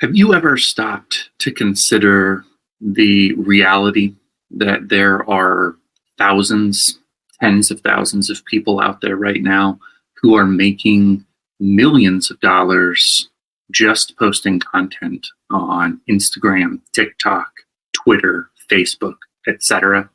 Have you ever stopped to consider the reality that there are thousands, tens of thousands of people out there right now who are making millions of dollars just posting content on Instagram, TikTok, Twitter, Facebook, etc.?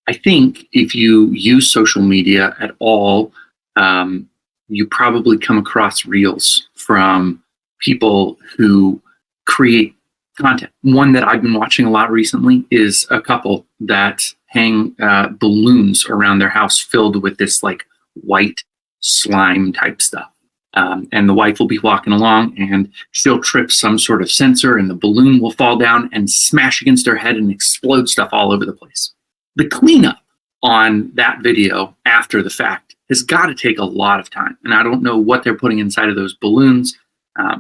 I think if you use social media at all, you probably come across reels from people who create content. One that I've been watching a lot recently is a couple that hang balloons around their house filled with this like white slime type stuff. And the wife will be walking along and she'll trip some sort of sensor and the balloon will fall down and smash against her head and explode stuff all over the place. The cleanup on that video after the fact has got to take a lot of time. And I don't know what they're putting inside of those balloons.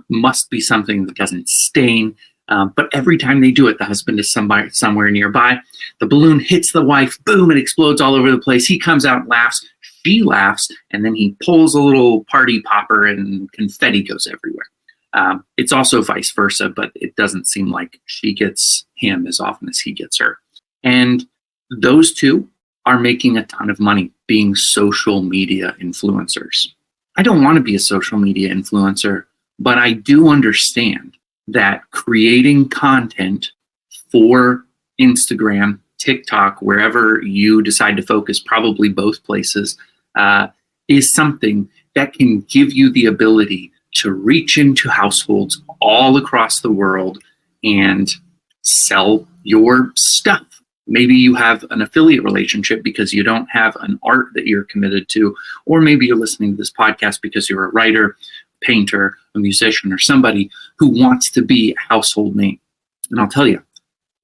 Must be something that doesn't stain. But every time they do it, the husband is somewhere nearby. The balloon hits the wife, boom, it explodes all over the place. He comes out and laughs. She laughs, and then he pulls a little party popper and confetti goes everywhere. It's also vice versa, but it doesn't seem like she gets him as often as he gets her. And those two are making a ton of money being social media influencers. I don't want to be a social media influencer, but I do understand that creating content for Instagram, TikTok, wherever you decide to focus, probably both places, is something that can give you the ability to reach into households all across the world and sell your stuff. Maybe you have an affiliate relationship because you don't have an art that you're committed to, or maybe you're listening to this podcast because you're a writer, painter, a musician, or somebody who wants to be a household name. And I'll tell you,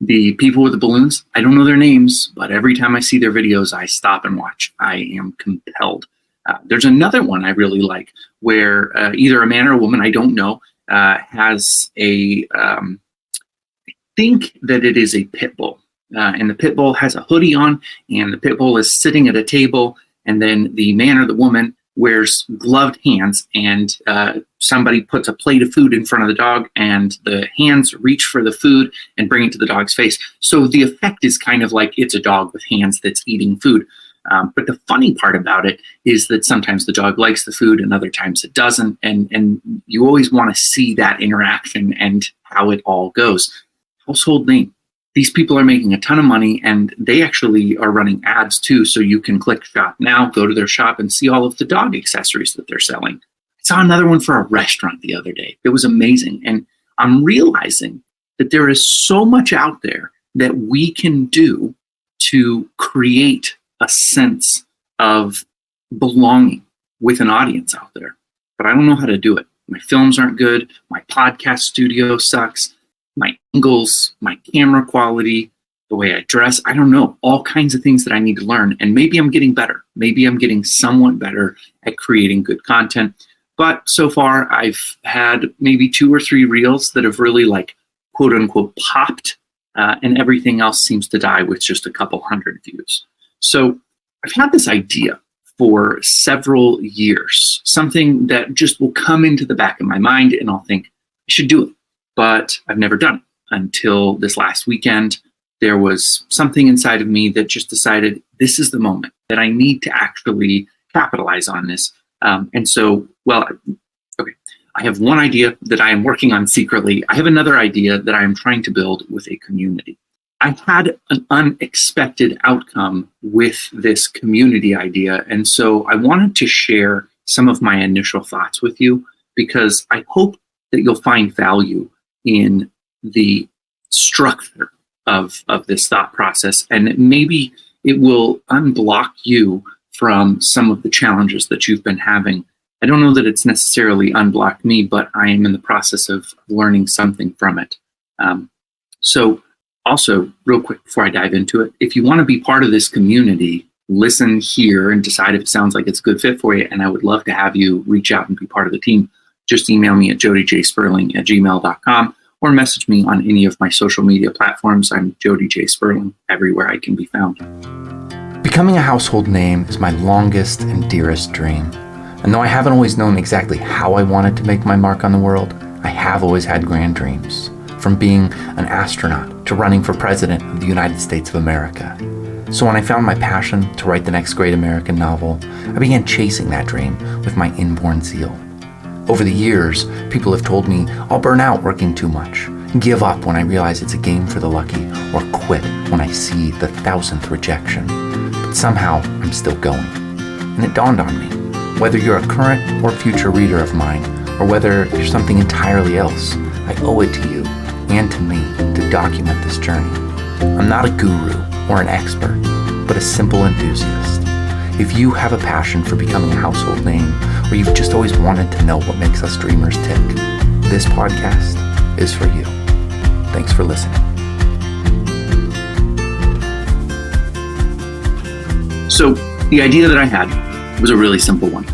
the people with the balloons, I don't know their names, but every time I see their videos, I stop and watch. I am compelled. There's another one I really like where either a man or a woman, I don't know, has I think that it is a pit bull. And the pit bull has a hoodie on, and the pit bull is sitting at a table, and then the man or the woman wears gloved hands, and somebody puts a plate of food in front of the dog, and the hands reach for the food and bring it to the dog's face. So the effect is kind of like it's a dog with hands that's eating food. But the funny part about it is that sometimes the dog likes the food and other times it doesn't. And you always want to see that interaction and how it all goes. Household name. These people are making a ton of money, and they actually are running ads too. So you can click shop now, go to their shop and see all of the dog accessories that they're selling. I saw another one for a restaurant the other day. It was amazing. And I'm realizing that there is so much out there that we can do to create a sense of belonging with an audience out there. But I don't know how to do it. My films aren't good. My podcast studio sucks. My angles, my camera quality, the way I dress, I don't know, all kinds of things that I need to learn. And maybe I'm getting better. Maybe I'm getting somewhat better at creating good content. But so far, I've had maybe 2 or 3 reels that have really like, quote unquote, popped. And everything else seems to die with just a couple hundred views. So I've had this idea for several years, something that just will come into the back of my mind and I'll think, I should do it. But I've never done it until this last weekend. There was something inside of me that just decided this is the moment that I need to actually capitalize on this. And so, okay, I have one idea that I am working on secretly. I have another idea that I am trying to build with a community. I had an unexpected outcome with this community idea. And so I wanted to share some of my initial thoughts with you because I hope that you'll find value in the structure of this thought process, and maybe it will unblock you from some of the challenges that you've been having. I don't know that it's necessarily unblocked me, but I am in the process of learning something from it. So also, real quick before I dive into it, if you want to be part of this community, listen here and decide if it sounds like it's a good fit for you, and I would love to have you reach out and be part of the team. Just email me at jodyjsperling@gmail.com or message me on any of my social media platforms. I'm Jody J. Sperling, everywhere I can be found. Becoming a household name is my longest and dearest dream. And though I haven't always known exactly how I wanted to make my mark on the world, I have always had grand dreams. from being an astronaut to running for president of the United States of America. So when I found my passion to write the next great American novel, I began chasing that dream with my inborn zeal. Over the years, people have told me I'll burn out working too much, give up when I realize it's a game for the lucky, or quit when I see the 1,000th rejection. But somehow, I'm still going. And it dawned on me, whether you're a current or future reader of mine, or whether you're something entirely else, I owe it to you and to me to document this journey. I'm not a guru or an expert, but a simple enthusiast. If you have a passion for becoming a household name, or you've just always wanted to know what makes us dreamers tick, this podcast is for you. Thanks for listening. So the idea that I had was a really simple one.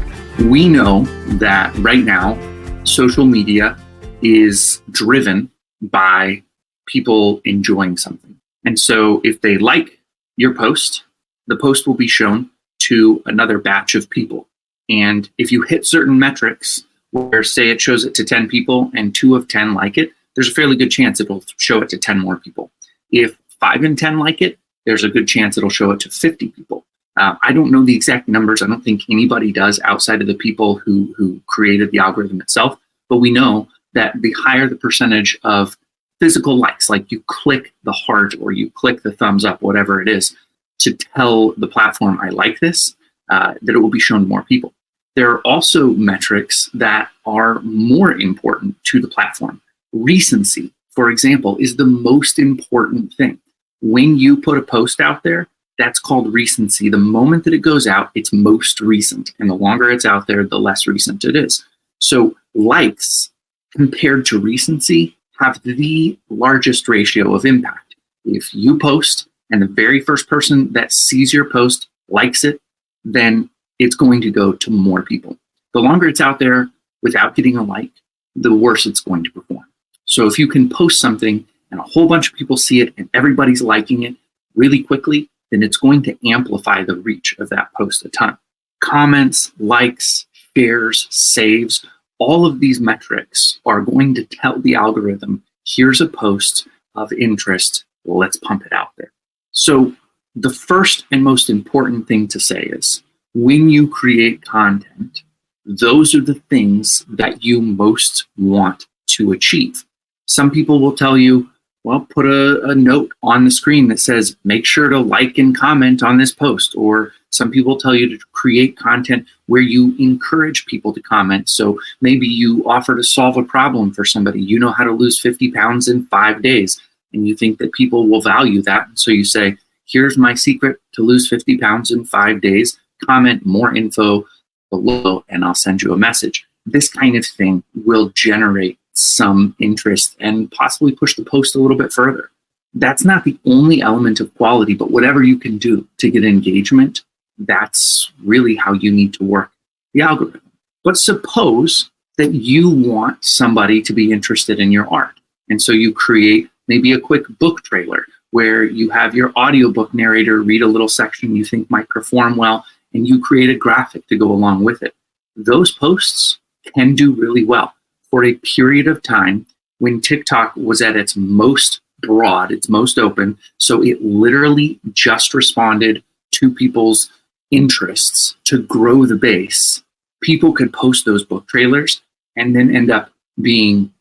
We know that right now, social media is driven by people enjoying something. And so if they like your post, the post will be shown to another batch of people. And if you hit certain metrics, where say it shows it to 10 people and 2 of 10 like it, there's a fairly good chance it'll show it to 10 more people. If 5 and 10 like it, there's a good chance it'll show it to 50 people. I don't know the exact numbers. I don't think anybody does outside of the people who created the algorithm itself. But we know that the higher the percentage of physical likes, like you click the heart or you click the thumbs up, whatever it is, to tell the platform, I like this, that it will be shown to more people. There are also metrics that are more important to the platform. Recency, for example, is the most important thing. When you put a post out there, that's called recency. The moment that it goes out, it's most recent. And the longer it's out there, the less recent it is. So likes compared to recency have the largest ratio of impact. If you post and the very first person that sees your post likes it, then it's going to go to more people. The longer it's out there without getting a like, the worse it's going to perform. So if you can post something and a whole bunch of people see it and everybody's liking it really quickly, then it's going to amplify the reach of that post a ton. Comments, likes, shares, saves, all of these metrics are going to tell the algorithm, here's a post of interest, let's pump it out there. So the first and most important thing to say is, when you create content, those are the things that you most want to achieve. Some people will tell you, well, put a note on the screen that says, make sure to like and comment on this post. Or some people tell you to create content where you encourage people to comment. So maybe you offer to solve a problem for somebody. You know how to lose 50 pounds in 5 days, and you think that people will value that. So you say, here's my secret to lose 50 pounds in 5 days. Comment more info below, and I'll send you a message. This kind of thing will generate some interest and possibly push the post a little bit further. That's not the only element of quality, but whatever you can do to get engagement, that's really how you need to work the algorithm. But suppose that you want somebody to be interested in your art. And so you create maybe a quick book trailer where you have your audiobook narrator read a little section you think might perform well, and you create a graphic to go along with it. Those posts can do really well. For a period of time, when TikTok was at its most broad, its most open, so it literally just responded to people's interests to grow the base, people could post those book trailers and then end up being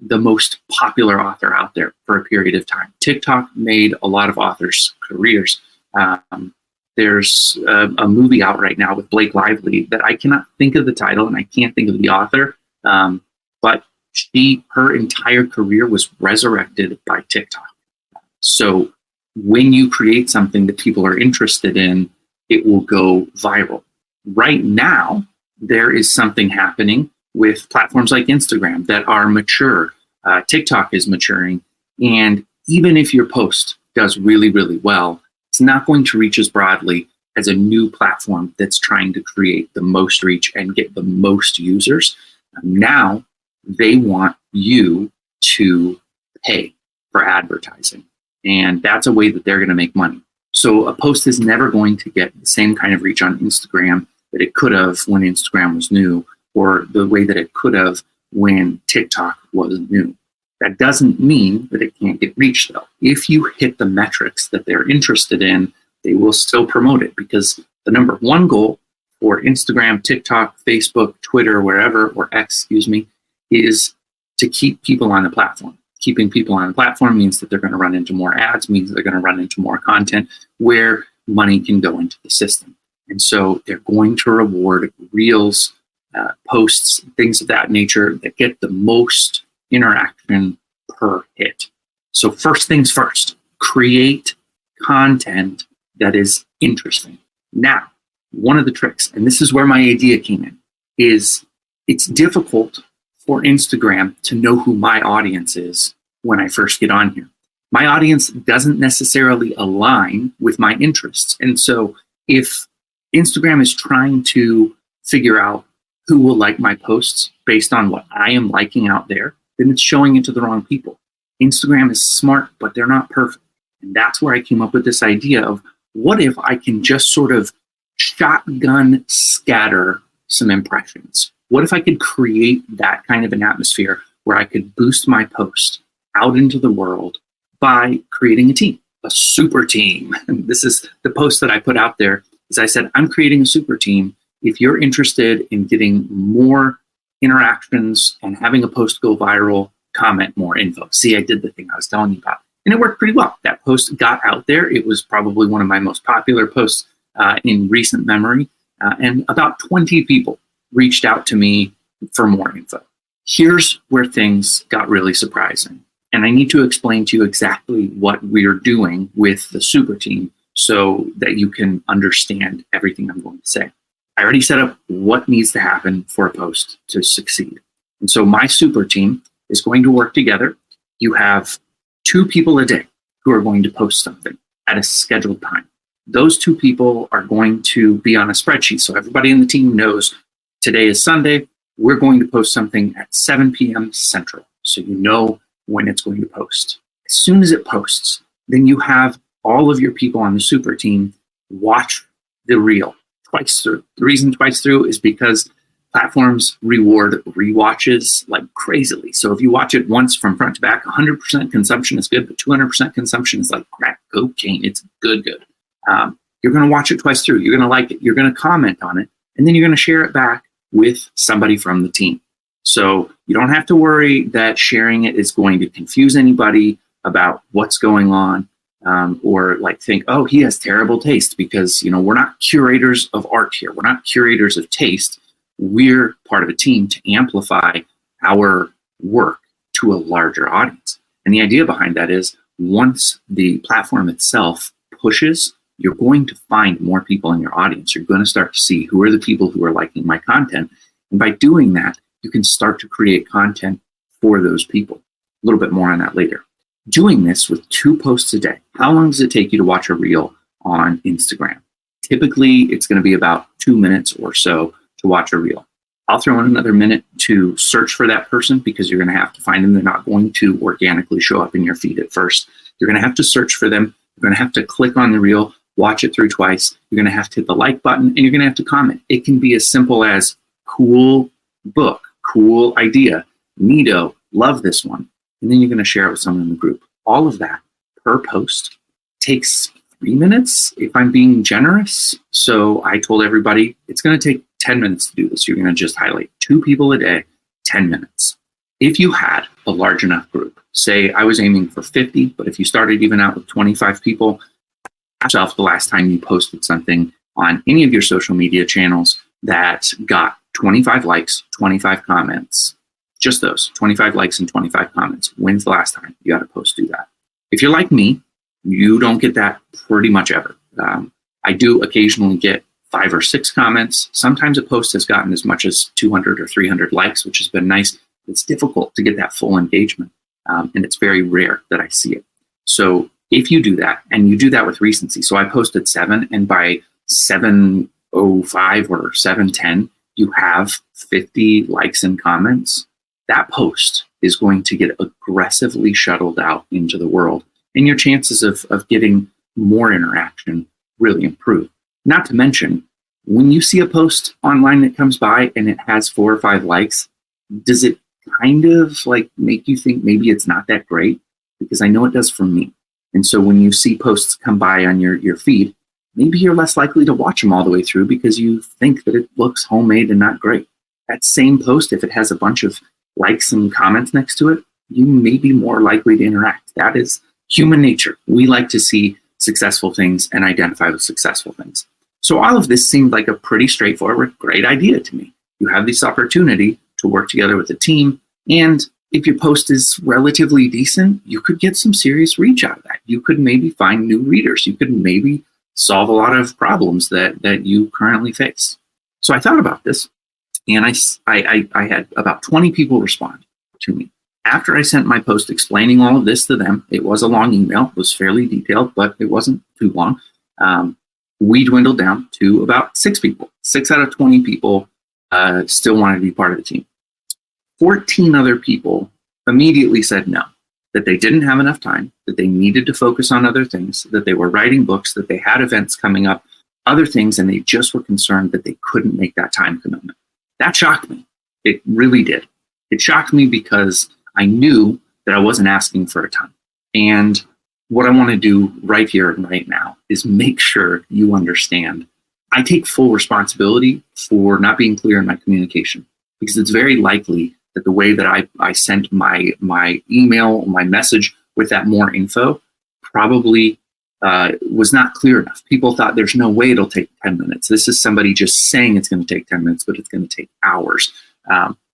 the most popular author out there for a period of time. TikTok made a lot of authors' careers. There's a movie out right now with Blake Lively that I cannot think of the title and I can't think of the author, but her entire career was resurrected by TikTok. So when you create something that people are interested in, it will go viral. Right now, there is something happening with platforms like Instagram that are mature. TikTok is maturing. And even if your post does really, really well, it's not going to reach as broadly as a new platform that's trying to create the most reach and get the most users. Now, they want you to pay for advertising. And that's a way that they're going to make money. So a post is never going to get the same kind of reach on Instagram that it could have when Instagram was new, or the way that it could have when TikTok was new. That doesn't mean that it can't get reached, though. If you hit the metrics that they're interested in, they will still promote it, because the number one goal for Instagram, TikTok, Facebook, Twitter, wherever, or X, excuse me, is to keep people on the platform. Keeping people on the platform means that they're going to run into more ads, means they're going to run into more content where money can go into the system. And so they're going to reward reels, posts, things of that nature that get the most interaction per hit. So first things first, create content that is interesting. Now, one of the tricks, and this is where my idea came in, is it's difficult for Instagram to know who my audience is when I first get on here. My audience doesn't necessarily align with my interests. And so if Instagram is trying to figure out who will like my posts based on what I am liking out there, then it's showing it to the wrong people. Instagram is smart, but they're not perfect. And that's where I came up with this idea of, what if I can just sort of shotgun scatter some impressions? What if I could create that kind of an atmosphere where I could boost my post out into the world by creating a team, a super team? And this is the post that I put out there, is I said, I'm creating a super team. If you're interested in getting more interactions and having a post go viral, comment more info. See, I did the thing I was telling you about. And it worked pretty well. That post got out there. It was probably one of my most popular posts in recent memory. And about 20 people reached out to me for more info. Here's where things got really surprising. And I need to explain to you exactly what we're doing with the super team so that you can understand everything I'm going to say. I already set up what needs to happen for a post to succeed. And so my super team is going to work together. You have 2 people a day who are going to post something at a scheduled time. Those 2 people are going to be on a spreadsheet. So everybody in the team knows today is Sunday. We're going to post something at 7 p.m. Central. So you know when it's going to post. As soon as it posts, then you have all of your people on the super team watch the reel twice through. The reason twice through is because platforms reward rewatches like crazily. So if you watch it once from front to back, 100% consumption is good, but 200% consumption is like crack cocaine. It's good. You're going to watch it twice through. You're going to like it. You're going to comment on it. And then you're going to share it back with somebody from the team. So you don't have to worry that sharing it is going to confuse anybody about what's going on, or like think, oh, he has terrible taste, because, you know, we're not curators of art here. We're not curators of taste. We're part of a team to amplify our work to a larger audience. And the idea behind that is, once the platform itself pushes, you're going to find more people in your audience. You're going to start to see who are the people who are liking my content. And by doing that, you can start to create content for those people. A little bit more on that later. Doing this with 2 posts a day. How long does it take you to watch a reel on Instagram? Typically, it's going to be about 2 minutes or so to watch a reel. I'll throw in another minute to search for that person, because you're going to have to find them. They're not going to organically show up in your feed at first. You're going to have to search for them. You're going to have to click on the reel, watch it through twice. You're going to have to hit the like button, and you're going to have to comment. It can be as simple as cool book, cool idea, neato, love this one. And then you're going to share it with someone in the group. All of that per post takes 3 minutes if I'm being generous. So I told everybody it's going to take 10 minutes to do this. You're going to just highlight 2 people a day, 10 minutes. If you had a large enough group, say I was aiming for 50, but if you started even out with 25 people, ask yourself the last time you posted something on any of your social media channels that got 25 likes, 25 comments, just those 25 likes and 25 comments. When's the last time you had a post do that? If you're like me, you don't get that pretty much ever. I do occasionally get 5 or 6 comments. Sometimes a post has gotten as much as 200 or 300 likes, which has been nice. It's difficult to get that full engagement, and it's very rare that I see it. So if you do that, and you do that with recency, so I posted 7, and by 7:05 or 7:10, you have 50 likes and comments, that post is going to get aggressively shuttled out into the world, and your chances of getting more interaction really improve. Not to mention, when you see a post online that comes by and it has 4 or 5 likes, does it kind of like make you think maybe it's not that great, because I know it does for me. And so when you see posts come by on your feed, maybe you're less likely to watch them all the way through because you think that it looks homemade and not great. That same post, if it has a bunch of likes and comments next to it, you may be more likely to interact. That is human nature. We like to see successful things and identify with successful things. So all of this seemed like a pretty straightforward, great idea to me. You have this opportunity to work together with a team, and if your post is relatively decent, you could get some serious reach out of that. You could maybe find new readers. You could maybe solve a lot of problems that you currently face. So I thought about this, and I had about 20 people respond to me. After I sent my post explaining all of this to them, it was a long email, it was fairly detailed, but it wasn't too long. We dwindled down to about 6 people. 6 out of 20 people still wanted to be part of the team. 14 other people immediately said no, that they didn't have enough time, that they needed to focus on other things, that they were writing books, that they had events coming up, other things, and they just were concerned that they couldn't make that time commitment. That shocked me. It really did. It shocked me because I knew that I wasn't asking for a ton. And what I want to do right here and right now is make sure you understand I take full responsibility for not being clear in my communication, because it's very likely that the way that I sent my email, my message with that more info probably was not clear enough. People thought there's no way it'll take 10 minutes. This is somebody just saying it's going to take 10 minutes, but it's going to take hours.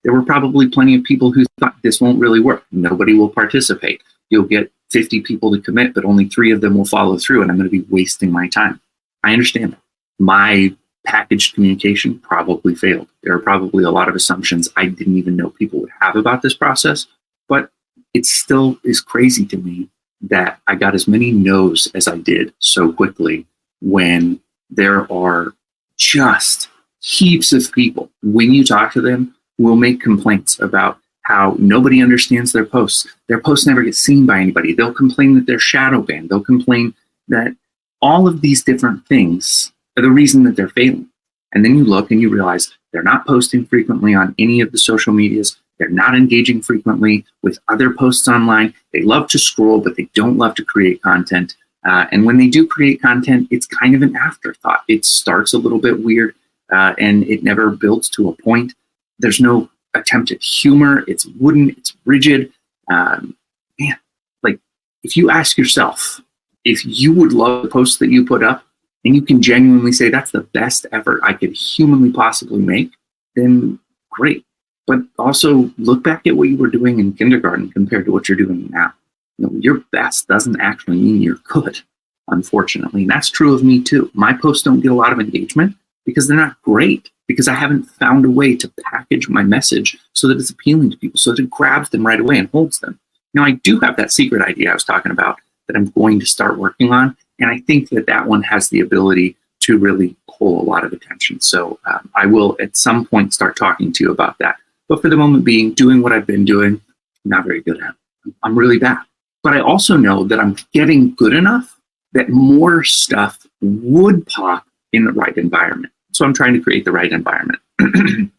There were probably plenty of people who thought this won't really work. Nobody will participate. You'll get 50 people to commit, but only 3 of them will follow through, and I'm going to be wasting my time. I understand that. My packaged communication probably failed. There are probably a lot of assumptions I didn't even know people would have about this process, but it still is crazy to me that I got as many no's as I did so quickly when there are just heaps of people, when you talk to them, who will make complaints about how nobody understands their posts. Their posts never get seen by anybody. They'll complain that they're shadow banned. They'll complain that all of these different things are the reason that they're failing. And then you look and you realize they're not posting frequently on any of the social medias. They're not engaging frequently with other posts online. They love to scroll, but they don't love to create content. And when they do create content, it's kind of an afterthought. It starts a little bit weird, and it never builds to a point. There's no attempt at humor. It's wooden. It's rigid. Like if you ask yourself if you would love the post that you put up, and you can genuinely say that's the best effort I could humanly possibly make, then great. But also look back at what you were doing in kindergarten compared to what you're doing now. You know, your best doesn't actually mean you're good, unfortunately. And that's true of me too. My posts don't get a lot of engagement because they're not great, because I haven't found a way to package my message so that it's appealing to people, so that it grabs them right away and holds them. Now, I do have that secret idea I was talking about that I'm going to start working on. And I think that one has the ability to really pull a lot of attention. So I will at some point start talking to you about that. But for the moment being, doing what I've been doing, I'm not very good at. I'm really bad. But I also know that I'm getting good enough that more stuff would pop in the right environment. So I'm trying to create the right environment. I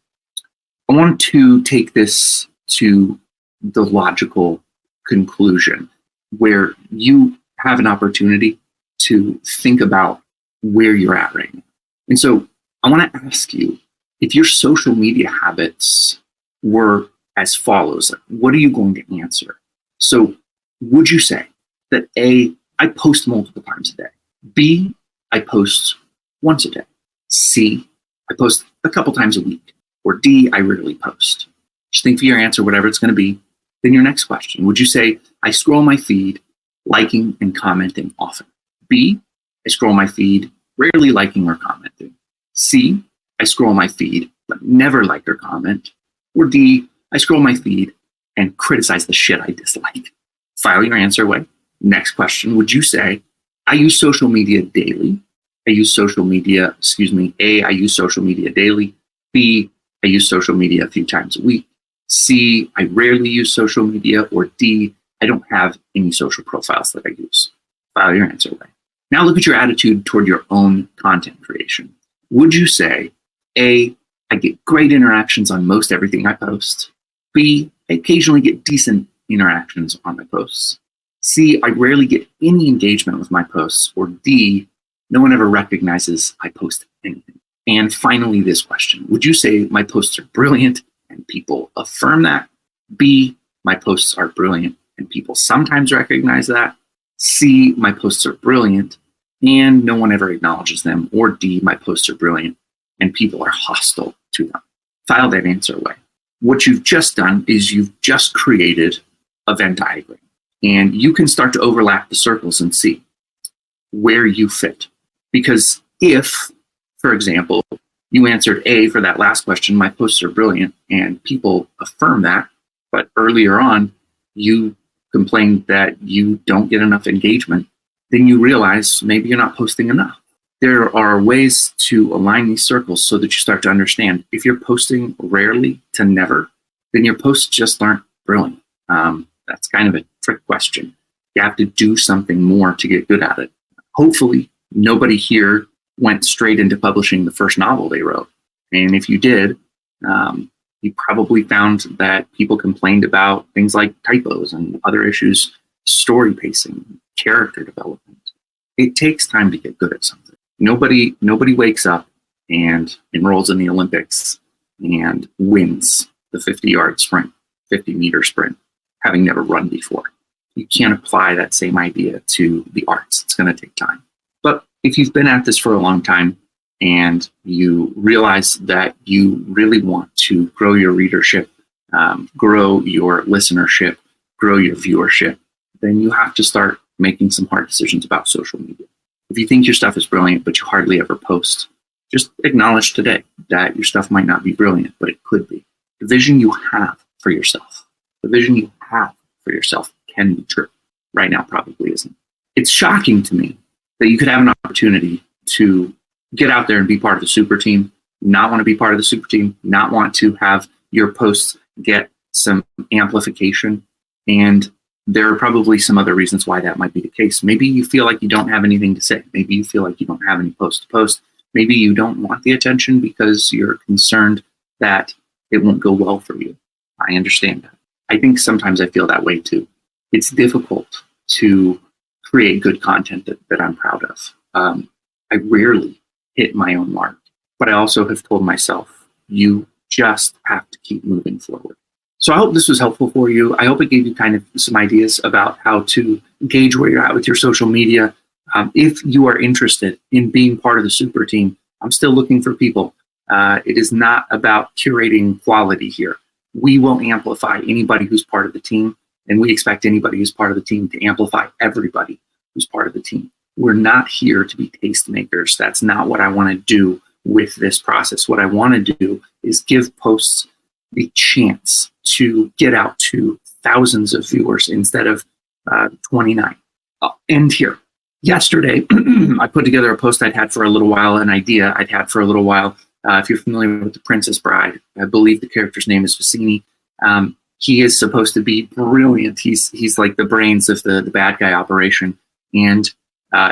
want to take this to the logical conclusion where you have an opportunity to think about where you're at right now. And so I want to ask you, if your social media habits were as follows, what are you going to answer? So would you say that A, I post multiple times a day, B, I post once a day, C, I post a couple times a week, or D, I rarely post? Just think for your answer, whatever it's going to be. Then your next question, would you say I scroll my feed, liking and commenting often? B, I scroll my feed, rarely liking or commenting. C, I scroll my feed, but never like or comment. Or D, I scroll my feed and criticize the shit I dislike. File your answer away. Next question, would you say I use social media daily? I use social media, A, I use social media daily. B, I use social media a few times a week. C, I rarely use social media. Or D, I don't have any social profiles that I use. File your answer away. Now look at your attitude toward your own content creation. Would you say, A, I get great interactions on most everything I post. B, I occasionally get decent interactions on my posts. C, I rarely get any engagement with my posts. Or D, no one ever recognizes I post anything. And finally, this question: would you say my posts are brilliant and people affirm that? B, my posts are brilliant and people sometimes recognize that. C, my posts are brilliant and no one ever acknowledges them. Or D, my posts are brilliant and people are hostile to them. File that answer away. What you've just done is you've just created a Venn diagram, and you can start to overlap the circles and see where you fit. Because if, for example, you answered A for that last question, my posts are brilliant, and people affirm that, but earlier on you complained that you don't get enough engagement, then you realize maybe you're not posting enough. There are ways to align these circles so that you start to understand if you're posting rarely to never, then your posts just aren't brilliant. That's kind of a trick question. You have to do something more to get good at it. Hopefully, nobody here went straight into publishing the first novel they wrote. And if you did, you probably found that people complained about things like typos and other issues, story pacing, character development. It takes time to get good at something. Nobody wakes up and enrolls in the Olympics and wins the 50-yard sprint, 50-meter sprint, having never run before. You can't apply that same idea to the arts. It's going to take time. But if you've been at this for a long time and you realize that you really want to grow your readership, grow your listenership, grow your viewership, then you have to start making some hard decisions about social media. If you think your stuff is brilliant, but you hardly ever post, just acknowledge today that your stuff might not be brilliant, but it could be. The vision you have for yourself, can be true. Right now, probably isn't. It's shocking to me that you could have an opportunity to get out there and be part of the super team, not want to be part of the super team, not want to have your posts get some amplification. And there are probably some other reasons why that might be the case. Maybe you feel like you don't have anything to say. Maybe you feel like you don't have any posts to post. Maybe you don't want the attention because you're concerned that it won't go well for you. I understand that. I think sometimes I feel that way too. It's difficult to create good content that I'm proud of. I rarely hit my own mark, but I also have told myself, you just have to keep moving forward. So I hope this was helpful for you. I hope it gave you kind of some ideas about how to gauge where you're at with your social media. If you are interested in being part of the super team, I'm still looking for people. It is not about curating quality here. We will amplify anybody who's part of the team, and we expect anybody who's part of the team to amplify everybody who's part of the team. We're not here to be tastemakers. That's not what I want to do with this process. What I want to do is give posts the chance to get out to thousands of viewers instead of 29. I'll end here. Yesterday, I put together a post I'd had for a little while, an idea I'd had for a little while. If you're familiar with The Princess Bride, I believe the character's name is Vizzini. He is supposed to be brilliant. He's like the brains of the bad guy operation. And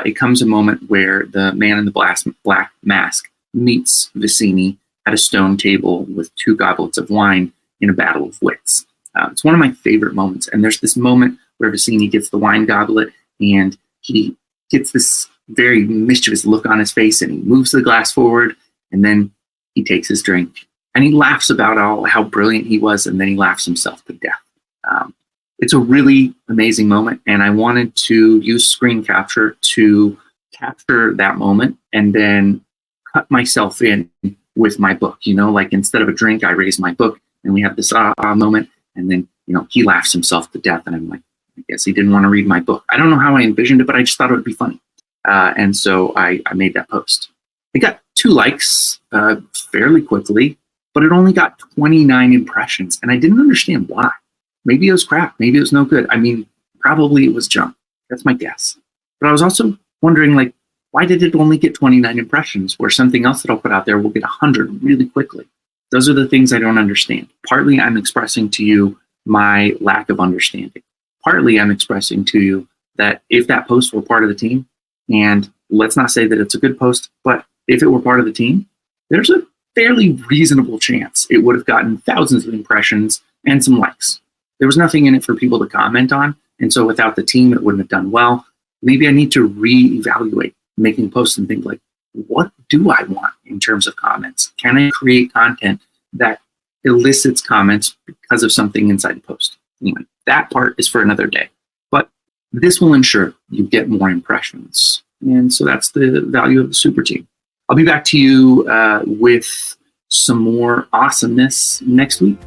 it comes a moment where the man in the black mask meets Vizzini at a stone table with 2 goblets of wine in a battle of wits. It's one of my favorite moments. And there's this moment where Vizzini gets the wine goblet and he gets this very mischievous look on his face and he moves the glass forward and then he takes his drink and he laughs about how brilliant he was, and then he laughs himself to death. It's a really amazing moment, and I wanted to use screen capture to capture that moment and then cut myself in with my book. You know, like instead of a drink, I raise my book and we have this moment, and then, you know, he laughs himself to death, and I'm like, I guess he didn't want to read my book. I don't know how I envisioned it, but I just thought it would be funny. And so I made that post. It got 2 likes fairly quickly, but it only got 29 impressions, and I didn't understand why. Maybe it was crap. Maybe it was no good. I mean, probably it was junk. That's my guess. But I was also wondering, like, why did it only get 29 impressions where something else that I'll put out there will get 100 really quickly? Those are the things I don't understand. Partly I'm expressing to you my lack of understanding. Partly I'm expressing to you that if that post were part of the team, and let's not say that it's a good post, but if it were part of the team, there's a fairly reasonable chance it would have gotten thousands of impressions and some likes. there was nothing in it for people to comment on. And so without the team, it wouldn't have done well. Maybe I need to reevaluate making posts and think like, what do I want in terms of comments? Can I create content that elicits comments because of something inside the post? Anyway, that part is for another day. But this will ensure you get more impressions. And so that's the value of the super team. I'll be back to you with some more awesomeness next week.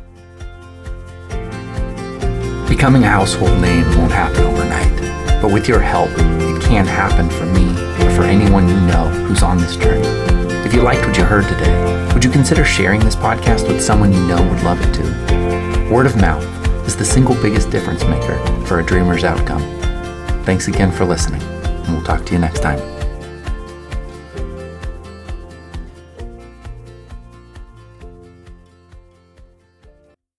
Becoming a household name won't happen overnight, but with your help, it can happen for me or for anyone you know who's on this journey. If you liked what you heard today, would you consider sharing this podcast with someone you know would love it too? Word of mouth is the single biggest difference maker for a dreamer's outcome. Thanks again for listening, and we'll talk to you next time.